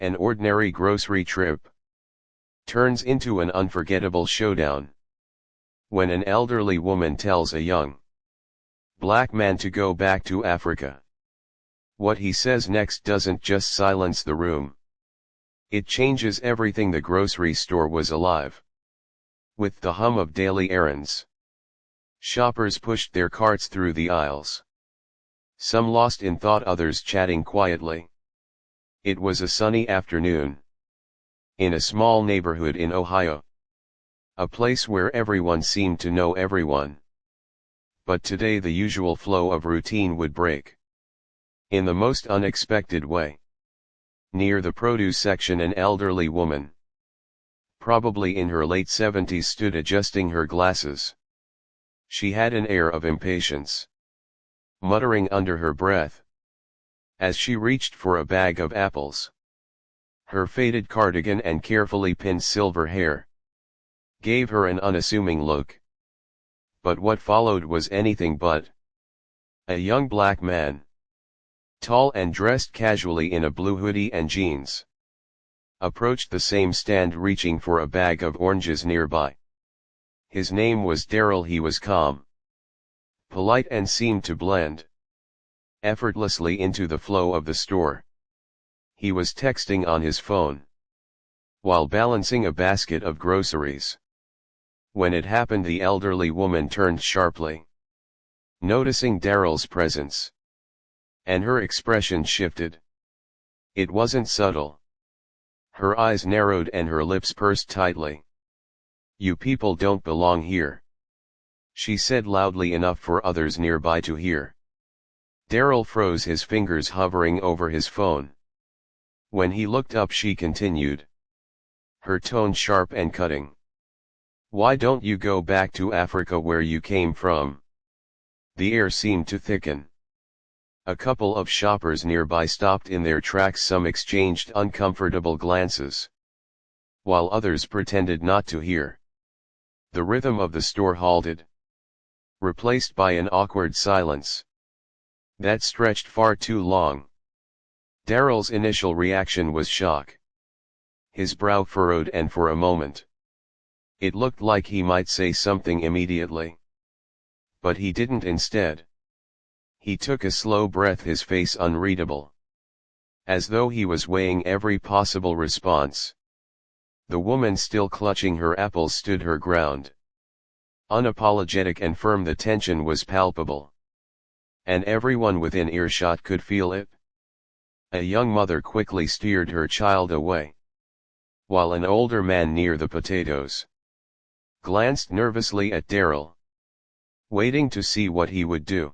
An ordinary grocery trip turns into an unforgettable showdown. When an elderly woman tells a young black man to go back to Africa, what he says next doesn't just silence the room. It changes everything. The grocery store was alive with the hum of daily errands. Shoppers pushed their carts through the aisles. Some lost in thought, others chatting quietly. It was a sunny afternoon in a small neighborhood in Ohio. A place where everyone seemed to know everyone. But today the usual flow of routine would break. In the most unexpected way. Near the produce section, an elderly woman, probably in her late 70s, stood adjusting her glasses. She had an air of impatience, muttering under her breath as she reached for a bag of apples. Her faded cardigan and carefully pinned silver hair gave her an unassuming look. But what followed was anything but. A young black man, tall and dressed casually in a blue hoodie and jeans, approached the same stand reaching for a bag of oranges nearby. His name was Daryl. He was calm, polite, and seemed to blend effortlessly into the flow of the store. He was texting on his phone while balancing a basket of groceries. When it happened, the elderly woman turned sharply, noticing Daryl's presence, and her expression shifted. It wasn't subtle. Her eyes narrowed and her lips pursed tightly. "You people don't belong here," she said loudly enough for others nearby to hear. Daryl froze, his fingers hovering over his phone. When he looked up, she continued, her tone sharp and cutting. "Why don't you go back to Africa where you came from?" The air seemed to thicken. A couple of shoppers nearby stopped in their tracks. Some exchanged uncomfortable glances, while others pretended not to hear. The rhythm of the store halted, replaced by an awkward silence that stretched far too long. Daryl's initial reaction was shock. His brow furrowed, and for a moment it looked like he might say something immediately. But he didn't. Instead, he took a slow breath, his face unreadable, as though he was weighing every possible response. The woman, still clutching her apples, stood her ground, unapologetic and firm. The tension was palpable, and everyone within earshot could feel it. A young mother quickly steered her child away, while an older man near the potatoes glanced nervously at Daryl, waiting to see what he would do.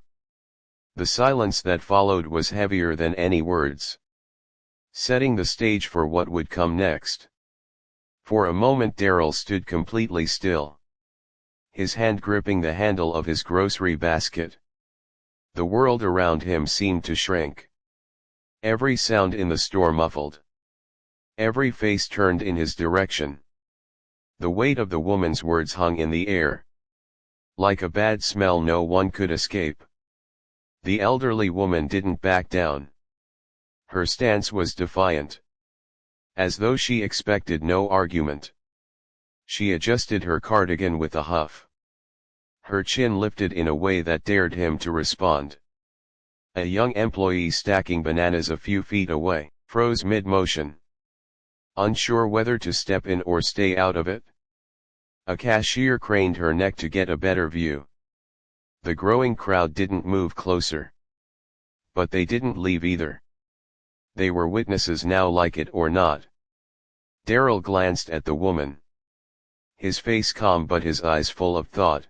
The silence that followed was heavier than any words, setting the stage for what would come next. For a moment Daryl stood completely still, his hand gripping the handle of his grocery basket. The world around him seemed to shrink. Every sound in the store muffled. Every face turned in his direction. The weight of the woman's words hung in the air, like a bad smell no one could escape. The elderly woman didn't back down. Her stance was defiant, as though she expected no argument. She adjusted her cardigan with a huff, her chin lifted in a way that dared him to respond. A young employee stacking bananas a few feet away froze mid-motion, unsure whether to step in or stay out of it. A cashier craned her neck to get a better view. The growing crowd didn't move closer, but they didn't leave either. They were witnesses now, like it or not. Daryl glanced at the woman, his face calm but his eyes full of thought.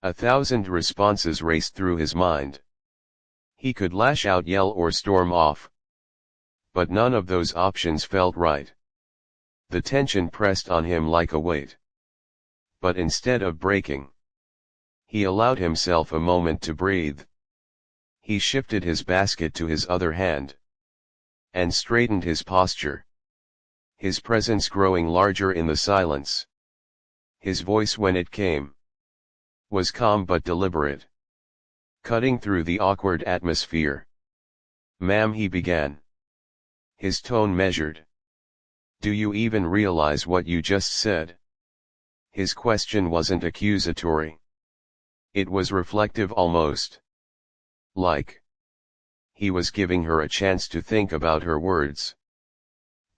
1,000 responses raced through his mind. He could lash out, yell, or storm off, but none of those options felt right. The tension pressed on him like a weight. But instead of breaking, he allowed himself a moment to breathe. He shifted his basket to his other hand, and straightened his posture, his presence growing larger in the silence. His voice, when it came, was calm but deliberate, cutting through the awkward atmosphere. "Ma'am," he began, His tone measured. "Do you even realize what you just said?" His question wasn't accusatory. It was reflective almost. Like he was giving her a chance to think about her words.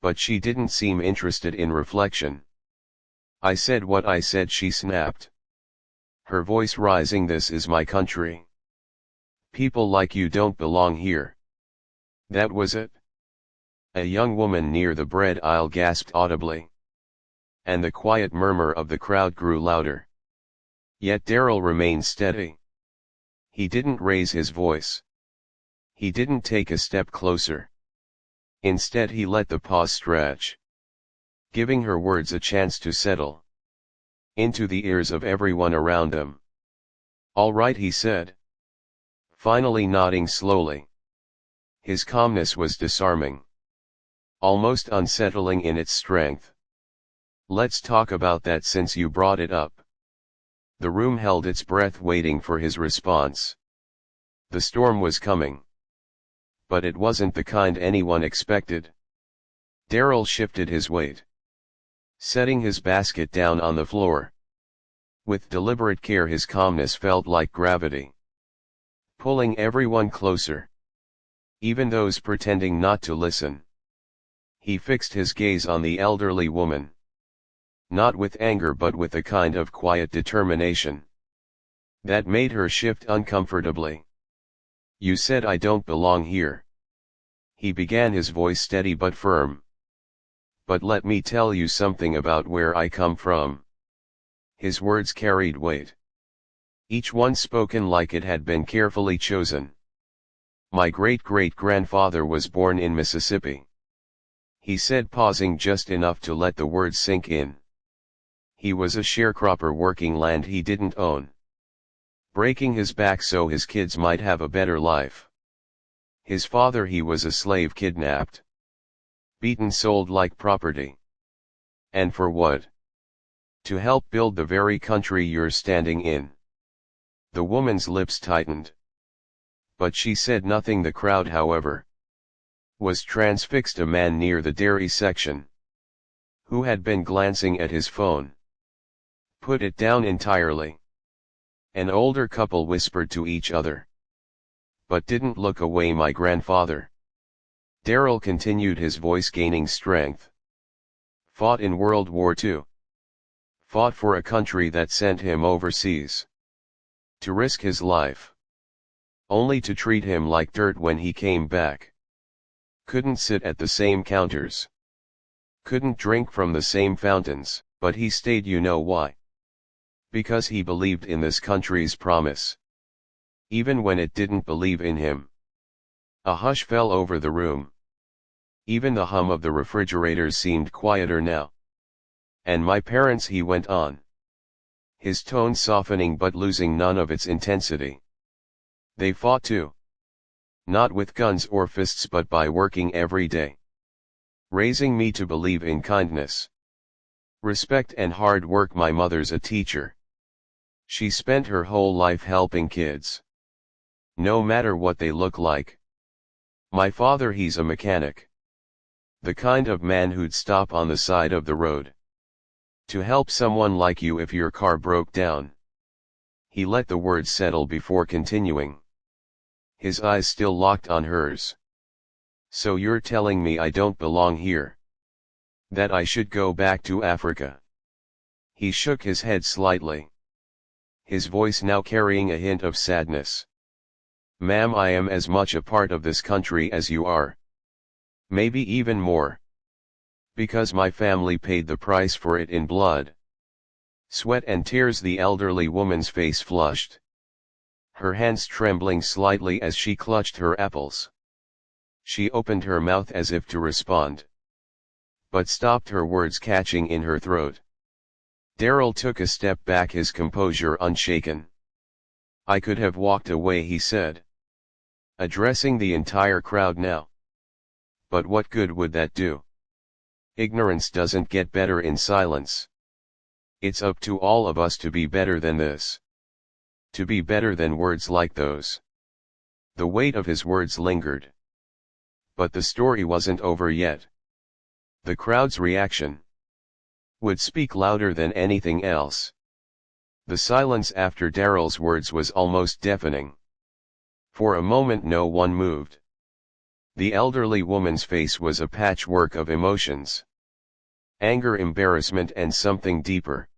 But she didn't seem interested in reflection. "I said what I said," she snapped. Her voice rising. "This is my country. People like you don't belong here." That was it? A young woman near the bread aisle gasped audibly. And the quiet murmur of the crowd grew louder. Yet Daryl remained steady. He didn't raise his voice. He didn't take a step closer. Instead he let the pause stretch, giving her words a chance to settle into the ears of everyone around them. "All right," he said, finally nodding slowly. His calmness was disarming, almost unsettling in its strength. "Let's talk about that since you brought it up." The room held its breath, waiting for his response. The storm was coming. But it wasn't the kind anyone expected. Daryl shifted his weight, setting his basket down on the floor. With deliberate care, his calmness felt like gravity, pulling everyone closer, even those pretending not to listen. He fixed his gaze on the elderly woman, not with anger but with a kind of quiet determination that made her shift uncomfortably. "You said I don't belong here," he began, his voice steady but firm. "But let me tell you something about where I come from." His words carried weight, each one spoken like it had been carefully chosen. "My great-great-grandfather was born in Mississippi," he said, pausing just enough to let the words sink in. "He was a sharecropper working land he didn't own, breaking his back so his kids might have a better life. His father, he was a slave, kidnapped, beaten, sold like property. And for what? To help build the very country you're standing in." The woman's lips tightened, but she said nothing. The crowd, however, was transfixed. A man near the dairy section, who had been glancing at his phone, put it down entirely. An older couple whispered to each other, but didn't look away. "My grandfather," Daryl continued, his voice gaining strength, "fought in World War II. Fought for a country that sent him overseas to risk his life, only to treat him like dirt when he came back. Couldn't sit at the same counters, couldn't drink from the same fountains, but he stayed. You know why? Because he believed in this country's promise, even when it didn't believe in him." A hush fell over the room. Even the hum of the refrigerators seemed quieter now. "And my parents," he went on, his tone softening but losing none of its intensity, "they fought too. Not with guns or fists but by working every day, raising me to believe in kindness, respect and hard work. My mother's a teacher. She spent her whole life helping kids, no matter what they look like. My father, he's a mechanic. The kind of man who'd stop on the side of the road to help someone like you if your car broke down." He let the words settle before continuing, his eyes still locked on hers. "So you're telling me I don't belong here? That I should go back to Africa?" He shook his head slightly, his voice now carrying a hint of sadness. "Ma'am, I am as much a part of this country as you are. Maybe even more. Because my family paid the price for it in blood, sweat and tears." The elderly woman's face flushed, her hands trembling slightly as she clutched her apples. She opened her mouth as if to respond, but stopped, her words catching in her throat. Daryl took a step back, his composure unshaken. "I could have walked away," he said, addressing the entire crowd now. "But what good would that do? Ignorance doesn't get better in silence. It's up to all of us to be better than this. To be better than words like those." The weight of his words lingered, But the story wasn't over yet. The crowd's reaction would speak louder than anything else. The silence after Daryl's words was almost deafening. For a moment no one moved. The elderly woman's face was a patchwork of emotions. Anger, embarrassment, and something deeper.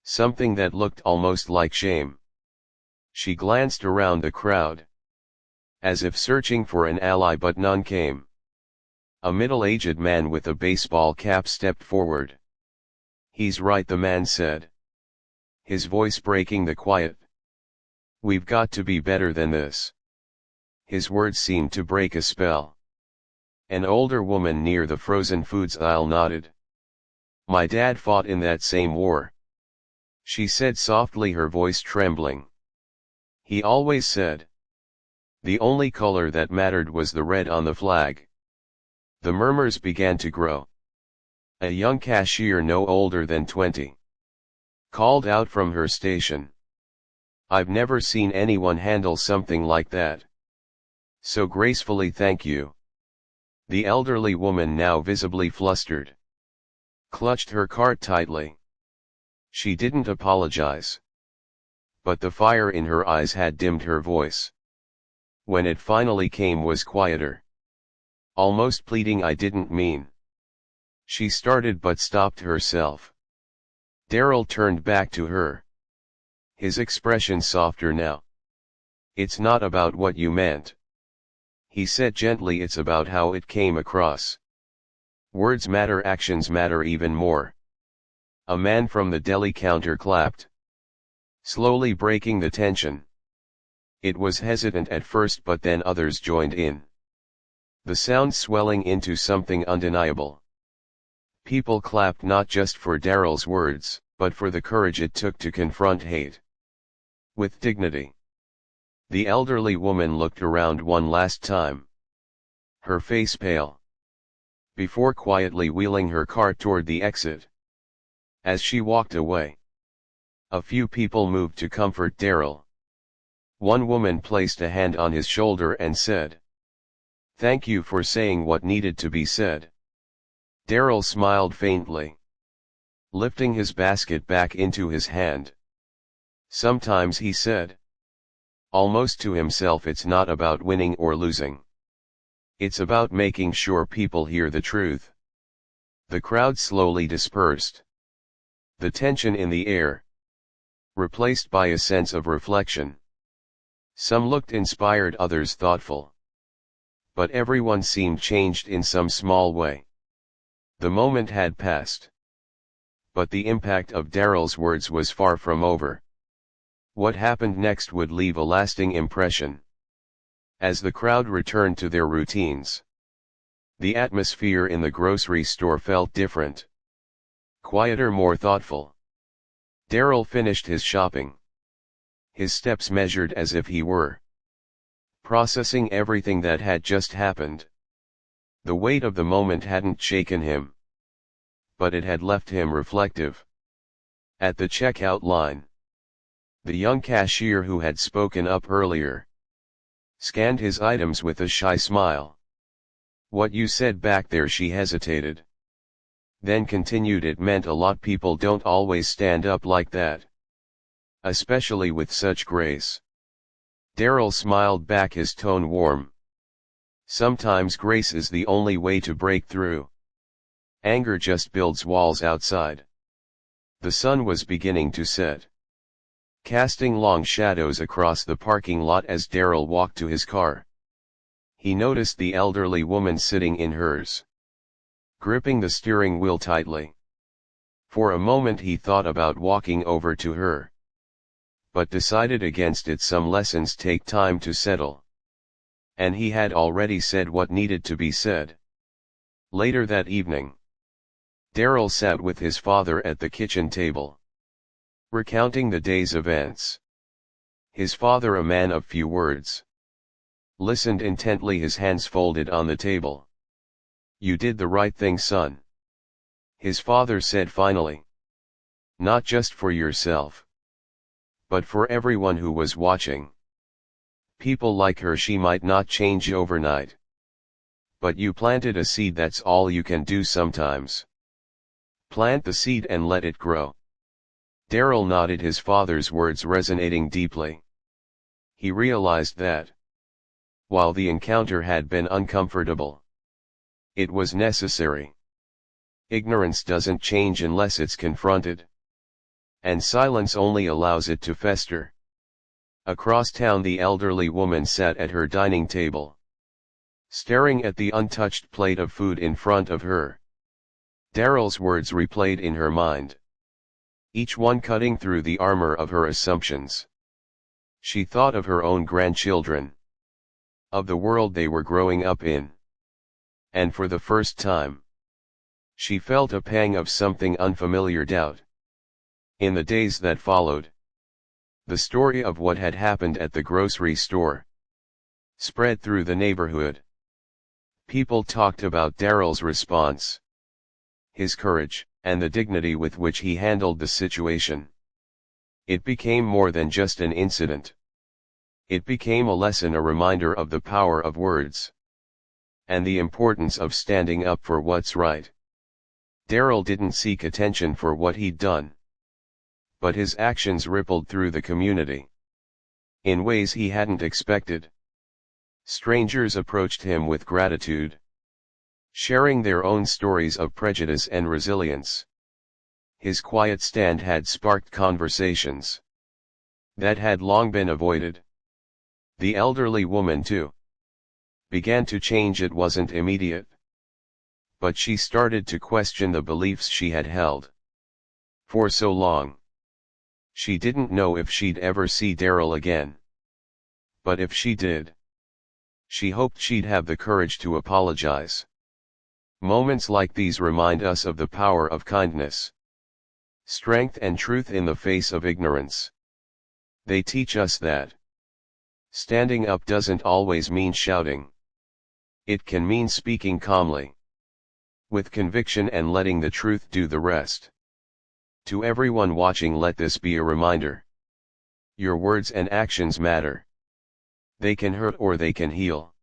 Something that looked almost like shame. She glanced around the crowd, as if searching for an ally, but none came. A middle-aged man with a baseball cap stepped forward. "He's right," the man said, his voice breaking the quiet. "We've got to be better than this." His words seemed to break a spell. An older woman near the frozen foods aisle nodded. "My dad fought in that same war," she said softly, her voice trembling. "He always said the only color that mattered was the red on the flag." The murmurs began to grow. A young cashier no older than 20 called out from her station, "I've never seen anyone handle something like that so gracefully, thank you." The elderly woman, now visibly flustered, clutched her cart tightly. She didn't apologize, but the fire in her eyes had dimmed her voice. When it finally came, was quieter, almost pleading. "I didn't mean..." she started, but stopped herself. Daryl turned back to her, his expression softer now. "It's not about what you meant," he said gently, "it's about how it came across. Words matter, actions matter even more." A man from the deli counter clapped, slowly breaking the tension. It was hesitant at first, but then others joined in, the sound swelling into something undeniable. People clapped not just for Daryl's words, but for the courage it took to confront hate with dignity. The elderly woman looked around one last time, her face pale, before quietly wheeling her cart toward the exit. As she walked away, a few people moved to comfort Daryl. One woman placed a hand on his shoulder and said, "Thank you for saying what needed to be said." Daryl smiled faintly, lifting his basket back into his hand. "Sometimes," he said, almost to himself, "it's not about winning or losing. It's about making sure people hear the truth." The crowd slowly dispersed, the tension in the air replaced by a sense of reflection. Some looked inspired, others thoughtful. But everyone seemed changed in some small way. The moment had passed, but the impact of Daryl's words was far from over. What happened next would leave a lasting impression. As the crowd returned to their routines, the atmosphere in the grocery store felt different. Quieter, more thoughtful. Daryl finished his shopping, his steps measured, as if he were processing everything that had just happened. The weight of the moment hadn't shaken him, but it had left him reflective. At the checkout line, the young cashier who had spoken up earlier scanned his items with a shy smile. "What you said back there," she hesitated, then continued, "it meant a lot. People don't always stand up like that, especially with such grace." Daryl smiled back, his tone warm. "Sometimes grace is the only way to break through. Anger just builds walls outside." The sun was beginning to set, casting long shadows across the parking lot as Daryl walked to his car. He noticed the elderly woman sitting in hers, gripping the steering wheel tightly. For a moment he thought about walking over to her, but decided against it. Some lessons take time to settle, and he had already said what needed to be said. Later that evening, Daryl sat with his father at the kitchen table, recounting the day's events. His father, a man of few words, listened intently, his hands folded on the table. "You did the right thing, son," his father said finally. "Not just for yourself, but for everyone who was watching. People like her, she might not change overnight, But you planted a seed, that's all you can do sometimes. Plant the seed and let it grow. Daryl nodded, his father's words resonating deeply. He realized that, while the encounter had been uncomfortable, it was necessary. Ignorance doesn't change unless it's confronted. And silence only allows it to fester. Across town, the elderly woman sat at her dining table, staring at the untouched plate of food in front of her. Daryl's words replayed in her mind, each one cutting through the armor of her assumptions. She thought of her own grandchildren, of the world they were growing up in. And for the first time, she felt a pang of something unfamiliar, doubt. In the days that followed, the story of what had happened at the grocery store spread through the neighborhood. People talked about Daryl's response, his courage, and the dignity with which he handled the situation. It became more than just an incident. It became a lesson, a reminder of the power of words, and the importance of standing up for what's right. Daryl didn't seek attention for what he'd done, but his actions rippled through the community in ways he hadn't expected. Strangers approached him with gratitude, sharing their own stories of prejudice and resilience. His quiet stand had sparked conversations that had long been avoided. The elderly woman, too, began to change. It wasn't immediate, but she started to question the beliefs she had held for so long. She didn't know if she'd ever see Daryl again, but if she did, she hoped she'd have the courage to apologize. Moments like these remind us of the power of kindness, strength, and truth in the face of ignorance. They teach us that standing up doesn't always mean shouting. It can mean speaking calmly, with conviction, and letting the truth do the rest. To everyone watching, let this be a reminder. Your words and actions matter. They can hurt or they can heal.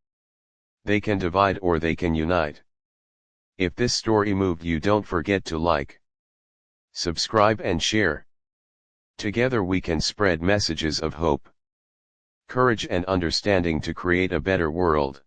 They can divide or they can unite. If this story moved you, don't forget to like, subscribe, and share. Together we can spread messages of hope, courage, and understanding to create a better world.